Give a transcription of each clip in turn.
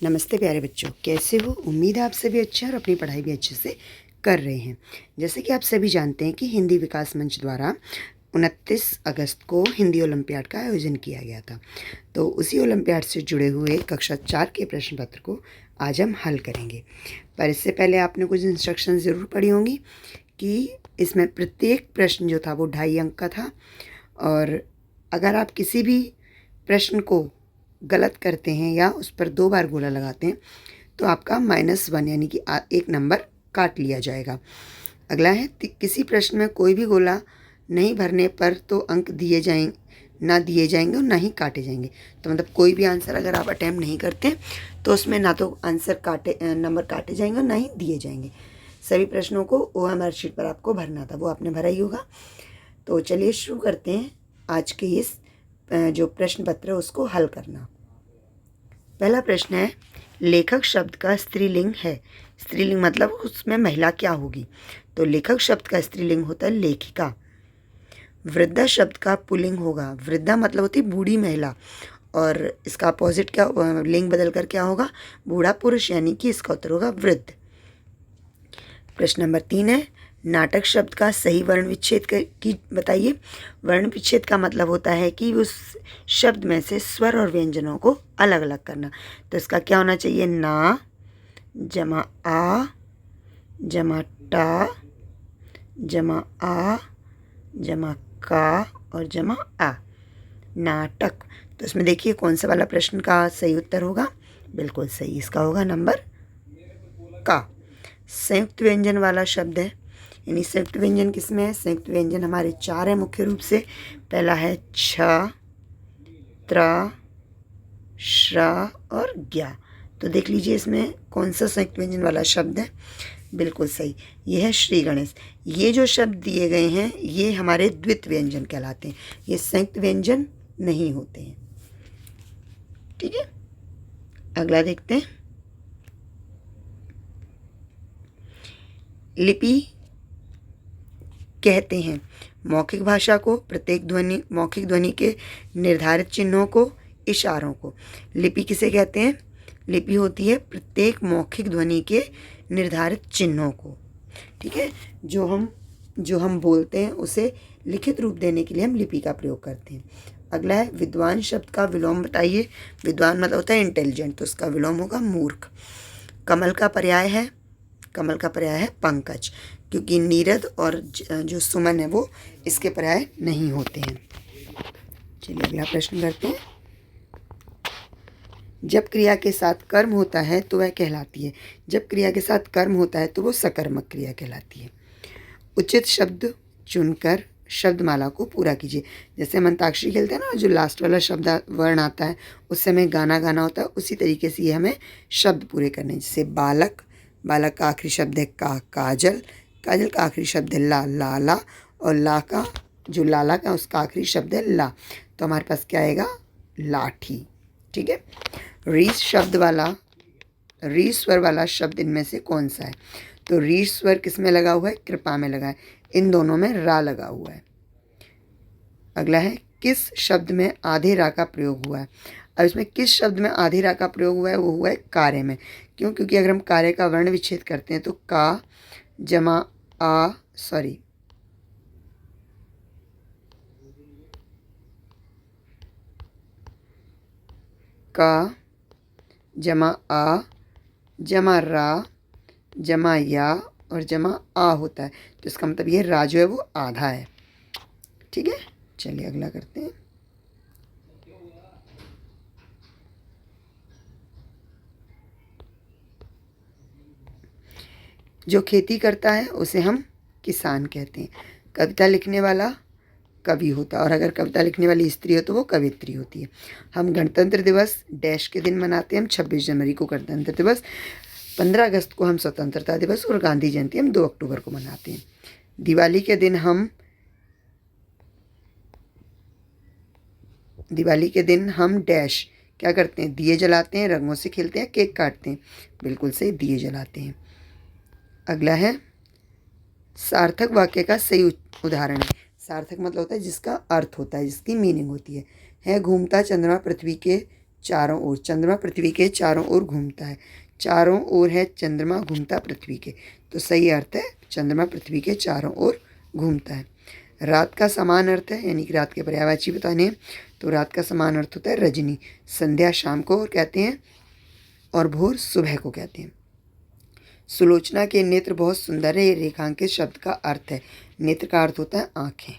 नमस्ते प्यारे बच्चों, कैसे हो? उम्मीद है आप सभी अच्छे हैं और अपनी पढ़ाई भी अच्छे से कर रहे हैं। जैसे कि आप सभी जानते हैं कि हिंदी विकास मंच द्वारा 29 अगस्त को हिंदी ओलंपियाड का आयोजन किया गया था। तो उसी ओलंपियाड से जुड़े हुए कक्षा 4 के प्रश्न पत्र को आज हम हल करेंगे। पर इससे पहले आपने कुछ इंस्ट्रक्शन ज़रूर पढ़ी होंगी कि इसमें प्रत्येक प्रश्न जो था वो 2.5 अंक का था, और अगर आप किसी भी प्रश्न को गलत करते हैं या उस पर 2 बार गोला लगाते हैं तो आपका -1 यानी कि 1 नंबर काट लिया जाएगा। अगला है किसी प्रश्न में कोई भी गोला नहीं भरने पर तो अंक दिए जाएंगे और ना ही काटे जाएंगे। तो मतलब कोई भी आंसर अगर आप अटैम्प्ट नहीं करते तो उसमें ना तो नंबर काटे जाएंगे और ना ही दिए जाएंगे। सभी प्रश्नों को OMR शीट पर आपको भरना था, वो आपने भरा ही होगा। तो चलिए शुरू करते हैं आज के इस जो प्रश्न पत्र है उसको हल करना। पहला प्रश्न है, लेखक शब्द का स्त्रीलिंग है। स्त्रीलिंग मतलब उसमें महिला क्या होगी? तो लेखक शब्द का स्त्रीलिंग होता है लेखिका। वृद्धा शब्द का पुल्लिंग होगा। वृद्धा मतलब होती है बूढ़ी महिला, और इसका अपोजिट क्या, लिंग बदल कर क्या होगा? बूढ़ा पुरुष, यानी कि इसका उत्तर होगा वृद्ध। प्रश्न नंबर 3 है, नाटक शब्द का सही वर्ण विच्छेद की बताइए। वर्ण विच्छेद का मतलब होता है कि उस शब्द में से स्वर और व्यंजनों को अलग अलग करना। तो इसका क्या होना चाहिए? ना जमा आ जमा टा जमा आ जमा का और जमा आ, नाटक। तो इसमें देखिए कौन सा वाला प्रश्न का सही उत्तर होगा? बिल्कुल सही, इसका होगा नंबर का। संयुक्त व्यंजन वाला शब्द है, यानी संयुक्त व्यंजन किसमें है? संयुक्त व्यंजन हमारे 4 है मुख्य रूप से। पहला है छ, त्र, श्र और ज्ञा। तो देख लीजिए इसमें कौन सा संयुक्त व्यंजन वाला शब्द है? बिल्कुल सही, ये है श्री गणेश। ये जो शब्द दिए गए हैं ये हमारे द्वित व्यंजन कहलाते हैं, ये संयुक्त व्यंजन नहीं होते हैं। ठीक है, अगला देखते हैं। लिपि कहते हैं मौखिक भाषा को, प्रत्येक मौखिक ध्वनि के निर्धारित चिन्हों को, इशारों को। लिपि किसे कहते हैं? लिपि होती है प्रत्येक मौखिक ध्वनि के निर्धारित चिन्हों को। ठीक है, जो हम बोलते हैं उसे लिखित रूप देने के लिए हम लिपि का प्रयोग करते हैं। अगला है, विद्वान शब्द का विलोम बताइए। विद्वान मतलब होता है इंटेलिजेंट, तो उसका विलोम होगा मूर्ख। कमल का पर्याय है पंकज, क्योंकि नीरद और जो सुमन है वो इसके पर्याय नहीं होते हैं। चलिए अगला प्रश्न करते हैं। जब क्रिया के साथ कर्म होता है तो वह कहलाती है। जब क्रिया के साथ कर्म होता है तो वो सकर्मक क्रिया कहलाती है। उचित शब्द चुनकर शब्दमाला को पूरा कीजिए। जैसे हम अंताक्षरी खेलते हैं ना, जो लास्ट वाला शब्द वर्ण आता है उससे हमें गाना गाना होता है, उसी तरीके से ये हमें शब्द पूरे करने हैं। जैसे बालक का आखिरी शब्द है का, काजल का आखिरी शब्द है ला, लाला, और ला का जो लाला का उसका आखिरी शब्द है ला, तो हमारे पास क्या आएगा? लाठी। ठीक है, री स्वर वाला शब्द इनमें से कौन सा है? तो री स्वर किस में लगा हुआ है? कृपा में लगा है। इन दोनों में रा लगा हुआ है। अगला है, किस शब्द में आधे रा का प्रयोग हुआ है? अब इसमें किस शब्द में आधे रा का प्रयोग हुआ है? वो हुआ है कार्य में। क्यों? क्योंकि अगर हम कार्य का वर्ण विच्छेद करते हैं तो का जमा आ का जमा आ जमा रा जमा या और जमा आ होता है, तो इसका मतलब ये रा जो है वो आधा है। ठीक है, चलिए अगला करते हैं। जो खेती करता है उसे हम किसान कहते हैं। कविता लिखने वाला कवि होता है, और अगर कविता लिखने वाली स्त्री हो तो वो कवित्री होती है। हम गणतंत्र दिवस डैश के दिन मनाते हैं। हम 26 जनवरी को गणतंत्र दिवस, 15 अगस्त को हम स्वतंत्रता दिवस, और गांधी जयंती हम 2 अक्टूबर को मनाते हैं। दिवाली के दिन हम डैश क्या करते हैं? दिए जलाते हैं, रंगों से खेलते हैं, केक काटते हैं। बिल्कुल से दिए जलाते हैं। अगला है, सार्थक वाक्य का सही उदाहरण है। सार्थक मतलब होता है जिसका अर्थ होता है, जिसकी मीनिंग होती है घूमता चंद्रमा पृथ्वी के चारों ओर, चंद्रमा पृथ्वी के चारों ओर घूमता है। चारों ओर है चंद्रमा घूमता पृथ्वी के, तो सही अर्थ है चंद्रमा पृथ्वी के चारों ओर घूमता है। रात का समान अर्थ है, यानी कि रात के पर्यायवाची बताने हैं, तो रात का समान अर्थ होता है रजनी। संध्या शाम को कहते हैं और भोर सुबह को कहते हैं। सुलोचना के नेत्र बहुत सुंदर है, ये रेखांकित शब्द का अर्थ है। नेत्र का अर्थ होता है आंखें।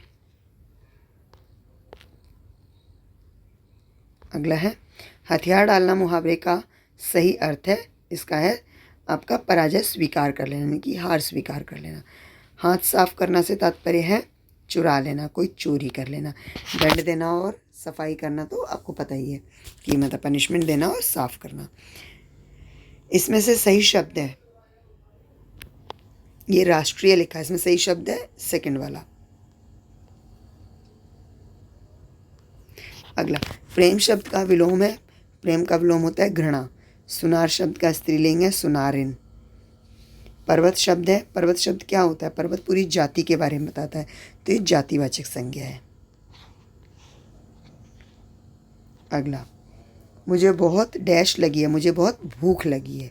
अगला है हथियार डालना मुहावरे का सही अर्थ है, इसका है आपका पराजय स्वीकार कर लेना, यानी कि हार स्वीकार कर लेना। हाथ साफ करना से तात्पर्य है चुरा लेना, कोई चोरी कर लेना। दंड देना और सफाई करना तो आपको पता ही है कि मतलब पनिशमेंट देना और साफ करना। इसमें से सही शब्द है, ये राष्ट्रीय लिखा है, इसमें सही शब्द है सेकंड वाला। अगला प्रेम शब्द का विलोम है, प्रेम का विलोम होता है घृणा। सुनार शब्द का स्त्रीलिंग है सुनारिन। पर्वत शब्द है, पर्वत शब्द क्या होता है? पर्वत पूरी जाति के बारे में बताता है, तो ये जातिवाचक संज्ञा है। अगला मुझे बहुत डैश लगी है, मुझे बहुत भूख लगी है।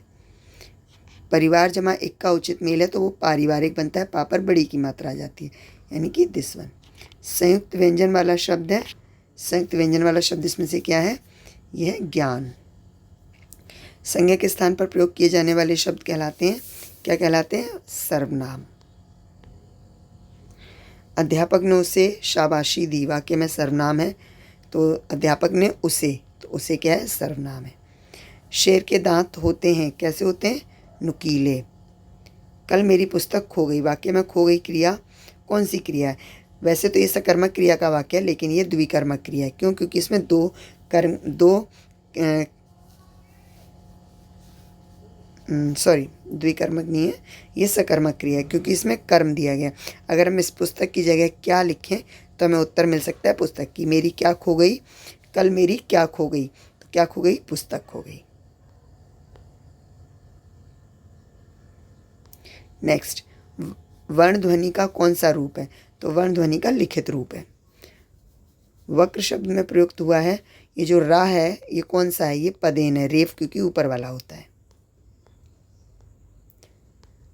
परिवार जमा एक का उचित मेल है तो वो पारिवारिक बनता है, पापर बड़ी की मात्रा आ जाती है, यानी कि दिस वन। संयुक्त व्यंजन वाला शब्द है, संयुक्त व्यंजन वाला शब्द इसमें से क्या है? यह है ज्ञान। संज्ञा के स्थान पर प्रयोग किए जाने वाले शब्द कहलाते हैं, क्या कहलाते हैं? सर्वनाम। अध्यापक ने उसे शाबाशी दी, वाक्य में सर्वनाम है, तो अध्यापक ने उसे, तो उसे क्या है? सर्वनाम है। शेर के दांत होते हैं, कैसे होते हैं? नुकीले। कल मेरी पुस्तक खो गई, वाक्य में खो गई क्रिया कौन सी क्रिया है? वैसे तो ये सकर्मक क्रिया का वाक्य है, लेकिन ये द्विकर्मक क्रिया है। क्यों? क्योंकि इसमें द्विकर्मक नहीं है, ये सकर्मक क्रिया है, क्योंकि इसमें कर्म दिया गया। अगर हम इस पुस्तक की जगह क्या लिखें तो हमें उत्तर मिल सकता है पुस्तक की। मेरी क्या खो गई? कल मेरी क्या खो गई? तो क्या खो गई? पुस्तक खो गई। नेक्स्ट, वर्ण ध्वनि का कौन सा रूप है? तो वर्ण ध्वनि का लिखित रूप है। वक्र शब्द में प्रयुक्त हुआ है, ये जो रा है ये कौन सा है? ये पदेन है, रेफ क्योंकि ऊपर वाला होता है।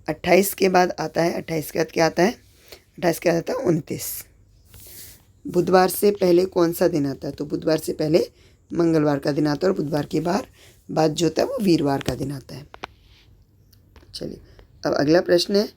28 के बाद आता है, 28 के बाद क्या आता है? 28 के बाद आता है 29। बुधवार से पहले कौन सा दिन आता है? तो बुधवार से पहले मंगलवार का दिन आता है, और बुधवार के बाद जो होता है वो वीरवार का दिन आता है। चलिए अब अगला प्रश्न है,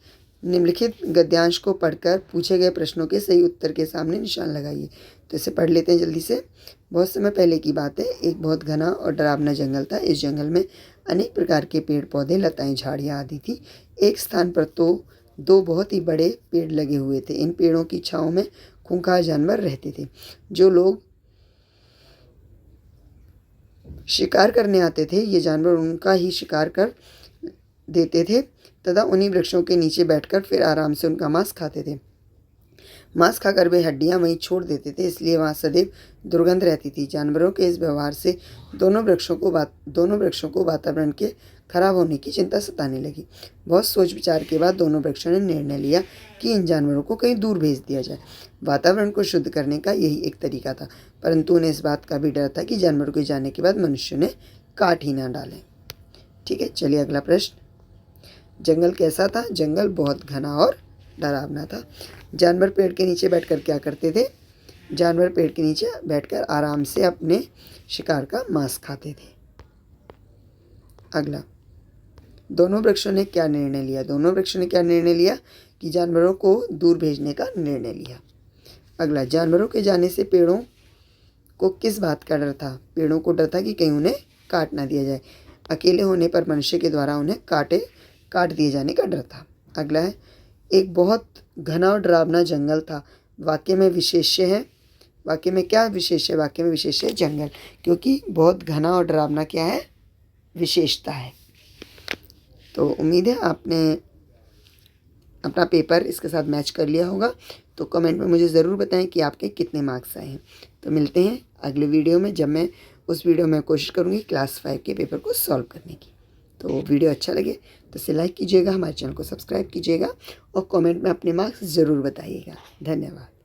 निम्नलिखित गद्यांश को पढ़कर पूछे गए प्रश्नों के सही उत्तर के सामने निशान लगाइए। तो इसे पढ़ लेते हैं जल्दी से। बहुत समय पहले की बात है, एक बहुत घना और डरावना जंगल था। इस जंगल में अनेक प्रकार के पेड़ पौधे, लताएं, झाड़ियाँ आदि थी। एक स्थान पर तो दो बहुत ही बड़े पेड़ लगे हुए थे। इन पेड़ों की छाँव में खूंखार जानवर रहते थे। जो लोग शिकार करने आते थे, ये जानवर उनका ही शिकार कर देते थे तथा उन्हीं वृक्षों के नीचे बैठकर फिर आराम से उनका मांस खाते थे। मांस खाकर वे हड्डियां वहीं छोड़ देते थे, इसलिए वहां सदैव दुर्गंध रहती थी। जानवरों के इस व्यवहार से दोनों वृक्षों को वातावरण के खराब होने की चिंता सताने लगी। बहुत सोच विचार के बाद दोनों वृक्षों ने निर्णय लिया कि इन जानवरों को कहीं दूर भेज दिया जाए। वातावरण को शुद्ध करने का यही एक तरीका था, परंतु उन्हें इस बात का भी डर था कि जानवरों के जाने के बाद मनुष्य ने काट ही ना डालें। ठीक है, चलिए अगला प्रश्न। जंगल कैसा था? जंगल बहुत घना और डरावना था। जानवर पेड़ के नीचे बैठकर क्या करते थे? जानवर पेड़ के नीचे बैठकर आराम से अपने शिकार का मांस खाते थे। अगला, दोनों वृक्षों ने क्या निर्णय लिया? दोनों वृक्षों ने क्या निर्णय लिया? कि जानवरों को दूर भेजने का निर्णय लिया। अगला, जानवरों के जाने से पेड़ों को किस बात का डर था? पेड़ों को डर था कि कहीं उन्हें काट ना दिया जाए। अकेले होने पर मनुष्य के द्वारा उन्हें काट दिए जाने का डर था। अगला है, एक बहुत घना और डरावना जंगल था। वाक्य में विशेष्य है, वाक्य में क्या विशेष है? वाक्य में विशेष है जंगल, क्योंकि बहुत घना और डरावना क्या है? विशेषता है। तो उम्मीद है आपने अपना पेपर इसके साथ मैच कर लिया होगा। तो कमेंट में मुझे ज़रूर बताएं कि आपके कितने मार्क्स आए हैं। तो मिलते हैं अगले वीडियो में, जब मैं उस वीडियो में कोशिश करूँगी क्लास 5 के पेपर को सॉल्व करने की। तो वीडियो अच्छा लगे तो इसे लाइक कीजिएगा, हमारे चैनल को सब्सक्राइब कीजिएगा और कमेंट में अपने मार्क्स ज़रूर बताइएगा। धन्यवाद।